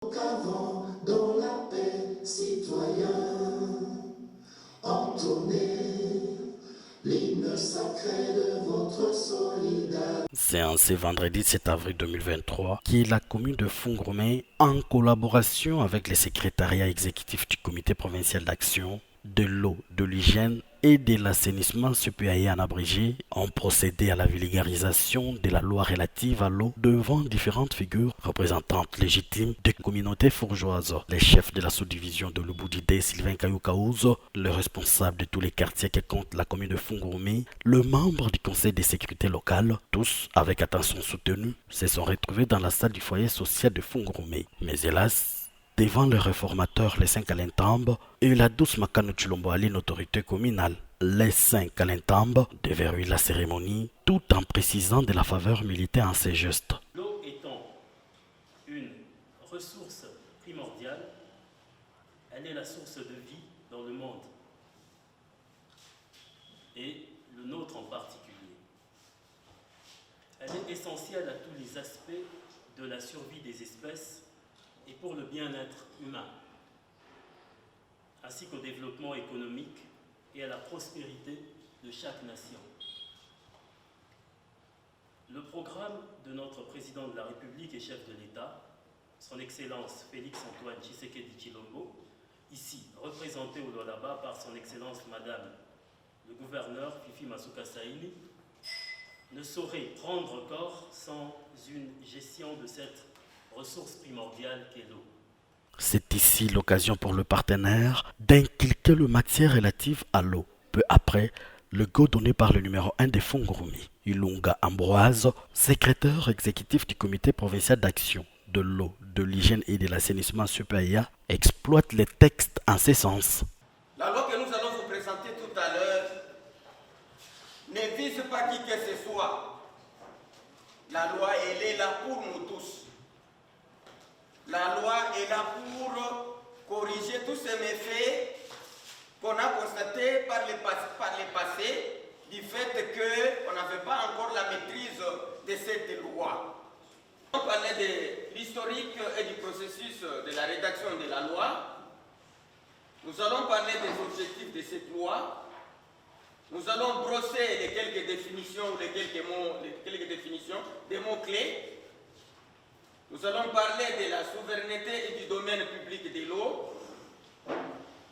Qu'avant, dans la paix, citoyens, entonnez l'hymne sacré de votre solidarité. C'est en ce vendredi 7 avril 2023 que la commune de Fungomé, en collaboration avec le secrétariat exécutif du comité provincial d'action de l'eau, de l'hygiène et de l'assainissement CPAE en abrégé, ont procédé à la vulgarisation de la loi relative à l'eau devant différentes figures représentantes légitimes des communautés fourgeoises, les chefs de la sous-division de l'Uboudidé, Sylvain Kayoukaouzo, le responsable de tous les quartiers qui comptent la commune de Fungomé, le membre du conseil de sécurité locale, tous, avec attention soutenue, se sont retrouvés dans la salle du foyer social de Fungomé. Mais hélas, devant le réformateur les 5 Kalentambe et la douce Makano Chulombo Ali, l'autorité communale, les 5 Kalentambe déverrouillent la cérémonie tout en précisant de la faveur militaire en ces gestes. L'eau étant une ressource primordiale, elle est la source de vie dans le monde, et le nôtre en particulier. Elle est essentielle à tous les aspects de la survie des espèces et pour le bien-être humain, ainsi qu'au développement économique et à la prospérité de chaque nation. Le programme de notre président de la République et chef de l'État, son Excellence Félix-Antoine Tshisekedi Tshilombo, ici représenté au Lualaba par son Excellence Madame le gouverneur Fifi Masuka Saïli, ne saurait prendre corps sans une gestion de cette ressource primordiale qu'est l'eau. C'est ici l'occasion pour le partenaire d'inculquer le matière relative à l'eau. Peu après, le go donné par le numéro 1 des Fungurumi, Ilunga Ambroise, secrétaire exécutif du comité provincial d'action de l'eau, de l'hygiène et de l'assainissement supérieur, exploite les textes en ce sens. La loi que nous allons vous présenter tout à l'heure ne vise pas qui que ce soit. La loi, elle est là pour nous tous. La loi est là pour corriger tous ces méfaits qu'on a constatés par les passés du fait qu'on n'avait pas encore la maîtrise de cette loi. On parlait de l'historique et du processus de la rédaction de la loi. Nous allons parler des objectifs de cette loi. Nous allons brosser les quelques définitions, des mots-clés. Nous allons parler de la souveraineté et du domaine public de l'eau.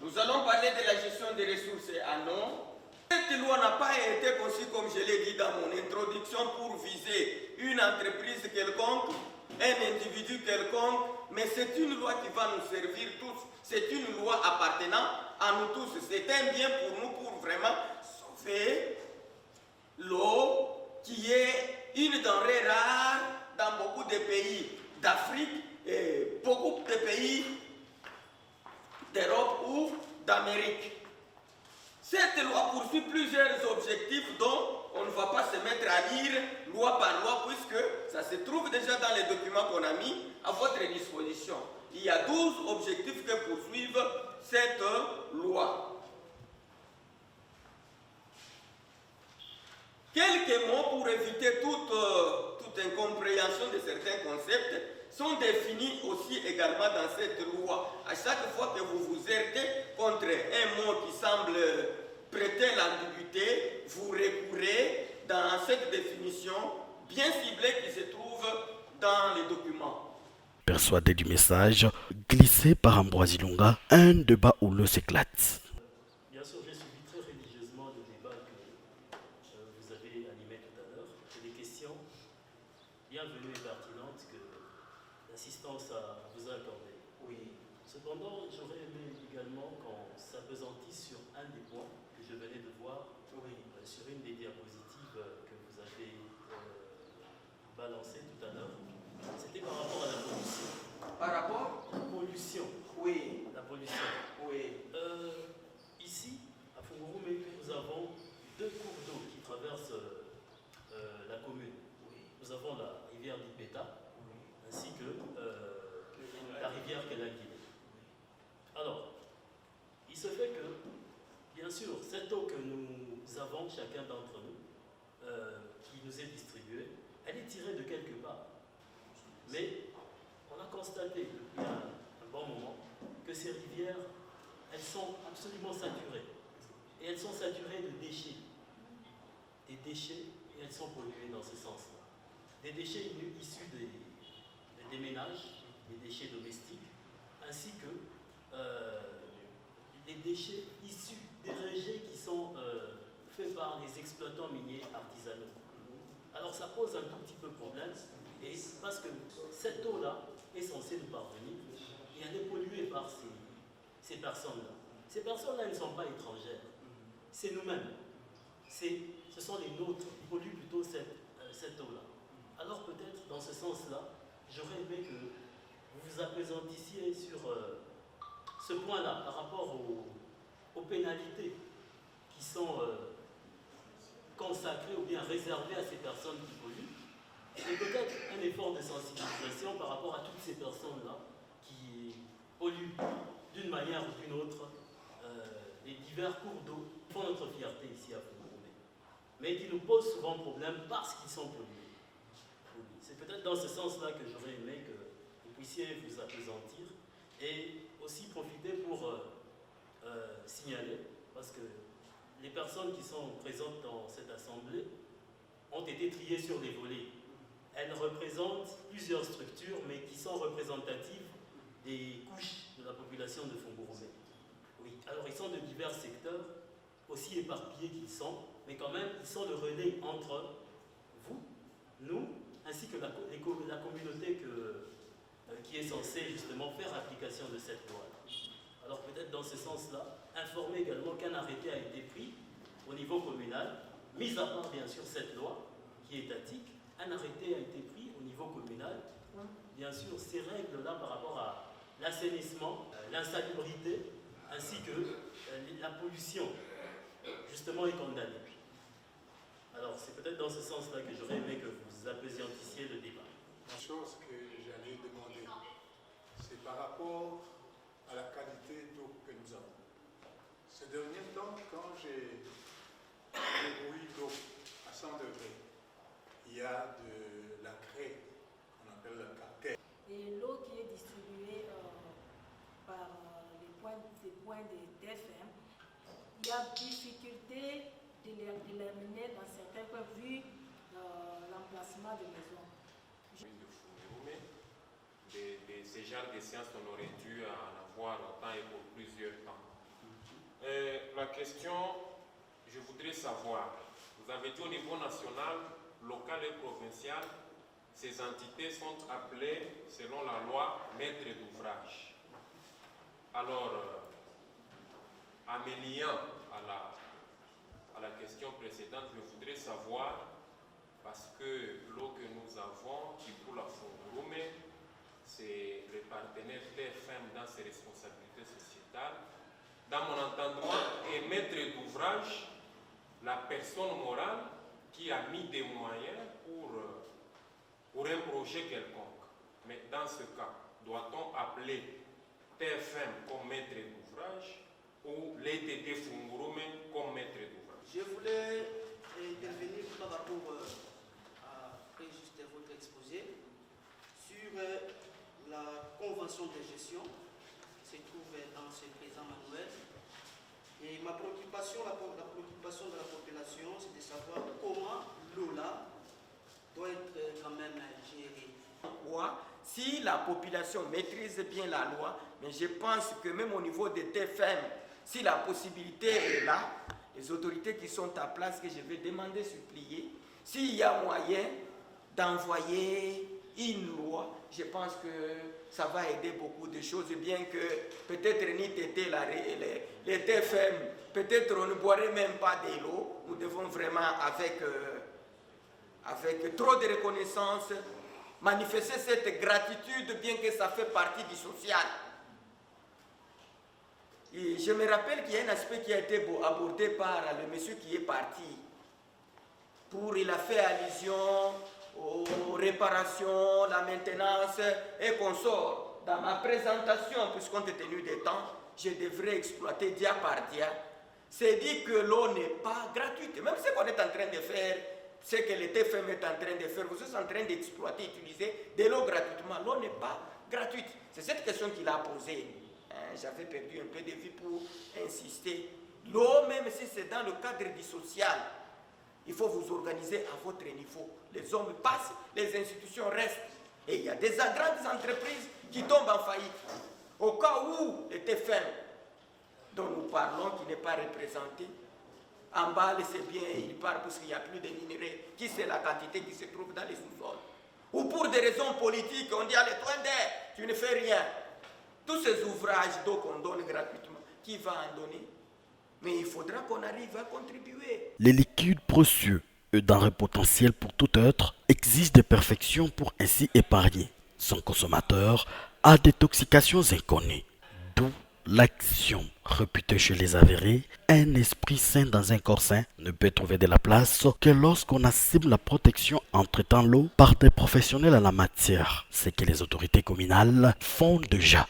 Nous allons parler de la gestion des ressources en eau. Cette loi n'a pas été conçue, comme je l'ai dit dans mon introduction, pour viser une entreprise quelconque, un individu quelconque, mais c'est une loi qui va nous servir tous. C'est une loi appartenant à nous tous. C'est un bien pour nous, pour vraiment sauver l'eau, qui est une denrée rare dans beaucoup de pays d'Afrique et beaucoup de pays d'Europe ou d'Amérique. Cette loi poursuit plusieurs objectifs dont on ne va pas se mettre à lire loi par loi puisque ça se trouve déjà dans les documents qu'on a mis à votre disposition. Il y a 12 objectifs que poursuivent cette loi. Quelques mots pour éviter toute incompréhension de certains concepts sont définis aussi également dans cette loi. À chaque fois que vous vous heurtez contre un mot qui semble prêter l'ambiguïté, vous recourez dans cette définition bien ciblée qui se trouve dans les documents. Persuadé du message, glissé par Ambroise Ilunga, un débat houleux s'éclate. Bien sûr, j'ai suivi très religieusement le débat que vous avez animé tout à l'heure. C'est des questions bienvenues et pertinentes que l'assistance vous a accordées. Oui. Cependant, j'aurais aimé également qu'on s'apesantisse sur un des points que je venais de voir sur une des diapositives que vous avez balancées tout à l'heure. C'était par rapport à la pollution. Par rapport La pollution. Oui. La pollution. Oui. Ici, à Fungurumé, nous avons deux cours d'eau qui traversent la commune. Oui. Nous avons la rivière d'Ipeta, ainsi que la rivière Kenagui. Alors, il se fait que, bien sûr, cette eau que nous avons, chacun d'entre nous, qui nous est distribuée, elle est tirée de quelque part. Mais on a constaté, il y a ces rivières, elles sont absolument saturées. Et elles sont saturées de déchets. Des déchets, et elles sont polluées dans ce sens-là. Des déchets issus des ménages, des déchets domestiques, ainsi que des déchets issus des rejets qui sont faits par les exploitants miniers artisanaux. Alors ça pose un tout petit peu problème, et parce que cette eau-là est censée nous parvenir, et elle est polluée par ces personnes-là. Ces personnes-là ne sont pas étrangères, c'est nous-mêmes. Ce sont les nôtres qui polluent plutôt cette eau-là. Alors peut-être dans ce sens-là, j'aurais aimé que vous vous apaisantissiez sur ce point-là par rapport aux pénalités qui sont consacrées ou bien réservées à ces personnes qui polluent, et peut-être un effort de sensibilisation par rapport à toutes ces personnes-là qui polluent d'une manière ou d'une autre les divers cours d'eau qui font notre fierté ici à Fougourmé, mais qui nous posent souvent problème parce qu'ils sont pollués. C'est peut-être dans ce sens-là que j'aurais aimé que vous puissiez vous appesantir et aussi profiter pour signaler, parce que les personnes qui sont présentes dans cette assemblée ont été triées sur les volets. Elles représentent plusieurs structures, mais qui sont représentatives des couches de la population de Fougourmé. Oui, alors ils sont de divers secteurs, aussi éparpillés qu'ils sont, mais quand même, ils sont le relais entre vous, nous, ainsi que la communauté qui est censée justement faire application de cette loi. Alors peut-être dans ce sens-là, informer également qu'un arrêté a été pris au niveau communal, mis à part bien sûr cette loi qui est étatique, un arrêté a été pris au niveau communal. Bien sûr, ces règles-là par rapport à l'assainissement, l'insalubrité, ainsi que la pollution, justement, est condamnée. Alors, c'est peut-être dans ce sens-là que j'aurais aimé que vous apaisantissiez le débat. Une chose que j'allais demander, c'est par rapport à la qualité d'eau que nous avons. Ces derniers temps, quand j'ai débrouillé d'eau à 100 degrés, il y a de la craie, qu'on appelle le calcaire. Et l'eau qui est distribuée par les points des TFM, il y a difficulté de les mener dans certains points vu l'emplacement des maisons. De ce genre de séances, on aurait dû en avoir autant et pour plusieurs temps. La question, je voudrais savoir, vous avez dit au niveau national, local et provincial, ces entités sont appelées, selon la loi, maîtres d'ouvrage. Alors, en me liant à la question précédente, je voudrais savoir, parce que l'eau que nous avons, qui pour la Fougourmé, c'est le partenaire TFM dans ses responsabilités sociétales. Dans mon entendement, est maître d'ouvrage la personne morale qui a mis des moyens pour un projet quelconque. Mais dans ce cas, doit-on appeler TFM comme maître d'ouvrage ou l'ETT Fougourmé comme maître d'ouvrage? Je voulais intervenir par rapport après juste votre exposé sur la convention de gestion qui se trouve dans ce présent manuel. Et ma préoccupation, la préoccupation de la population, c'est de savoir comment l'eau-là doit être quand même gérée. Si la population maîtrise bien la loi, mais je pense que même au niveau des TFM, si la possibilité est là, les autorités qui sont à place, que je vais demander, supplier, s'il y a moyen d'envoyer une loi, je pense que ça va aider beaucoup de choses, bien que peut-être les TFM, peut-être on ne boirait même pas de l'eau, nous devons vraiment avec trop de reconnaissance manifester cette gratitude, bien que ça fait partie du social. Et je me rappelle qu'il y a un aspect qui a été abordé par le monsieur qui est parti. Il a fait allusion aux réparations, la maintenance et consorts. Dans ma présentation, puisqu'on est tenu des temps, je devrais exploiter dia par dia. C'est dit que l'eau n'est pas gratuite. Même ce qu'on est en train de faire, ce que le TFM est en train de faire, vous êtes en train d'exploiter, utiliser de l'eau gratuitement. L'eau n'est pas gratuite. C'est cette question qu'il a posée. J'avais perdu un peu de vue pour insister. L'eau, même si c'est dans le cadre du social, il faut vous organiser à votre niveau. Les hommes passent, les institutions restent. Et il y a des grandes entreprises qui tombent en faillite. Au cas où le TFM, dont nous parlons, qui n'est pas représenté, emballe ses biens et il part parce qu'il n'y a plus de minerais, qui c'est la quantité qui se trouve dans les sous-sols. Ou pour des raisons politiques, on dit allez, toi, tu ne fais rien. Tous ces ouvrages d'eau qu'on donne gratuitement, qui va en donner? Mais il faudra qu'on arrive à contribuer. Les liquides précieux, denrées potentielles pour tout être, exigent des perfections pour ainsi épargner son consommateur à des toxications inconnues. D'où l'action réputée chez les avérés, un esprit sain dans un corps sain ne peut trouver de la place que lorsqu'on assume la protection en traitant l'eau par des professionnels à la matière, ce que les autorités communales font déjà.